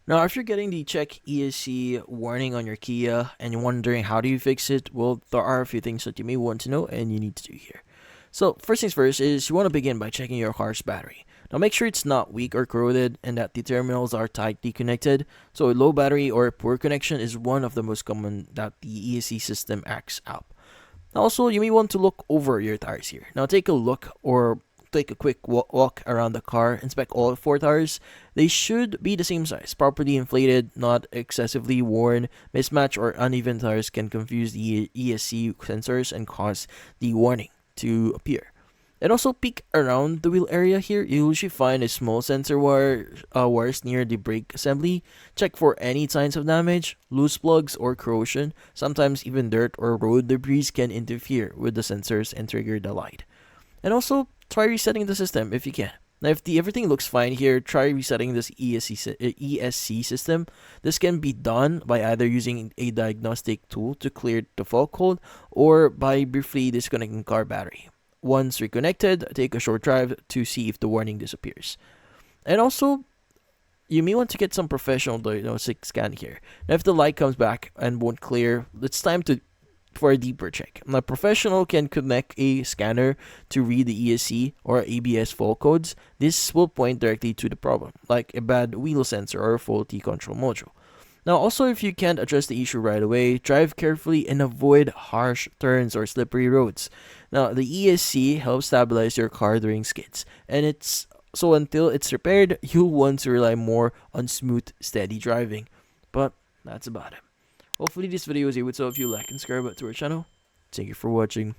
Now, if you're getting the check ESC warning on your Kia and you're wondering how do you fix it, well, there are a few things that you may want to know and you need to do here. So, first things first is you want to begin by checking your car's battery. Now, make sure it's not weak or corroded and that the terminals are tightly connected. So, a low battery or poor connection is one of the most common that the ESC system acts up. Also, you may want to look over your tires here. Now, take a look or take a quick walk around the car, inspect all four tires. They should be the same size, properly inflated, not excessively worn. Mismatch or uneven tires can confuse the ESC sensors and cause the warning to appear. And also peek around the wheel area here. You'll usually find a small sensor wires near the brake assembly. Check for any signs of damage, loose plugs, or corrosion. Sometimes even dirt or road debris can interfere with the sensors and trigger the light. And also try resetting the system if you can. Now, if everything looks fine here, try resetting this ESC system. This can be done by either using a diagnostic tool to clear the fault code or by briefly disconnecting car battery. Once reconnected, take a short drive to see if the warning disappears. And also, you may want to get some professional diagnostic scan here. Now, if the light comes back and won't clear, it's time to for a deeper check. Now, a professional can connect a scanner to read the ESC or ABS fault codes. This will point directly to the problem, like a bad wheel sensor or a faulty control module. Now, also, if you can't address the issue right away, drive carefully and avoid harsh turns or slippery roads. Now, the ESC helps stabilize your car during skids, and until it's repaired, you'll want to rely more on smooth, steady driving. But that's about it. Hopefully this video was able to help you like and subscribe to our channel. Thank you for watching.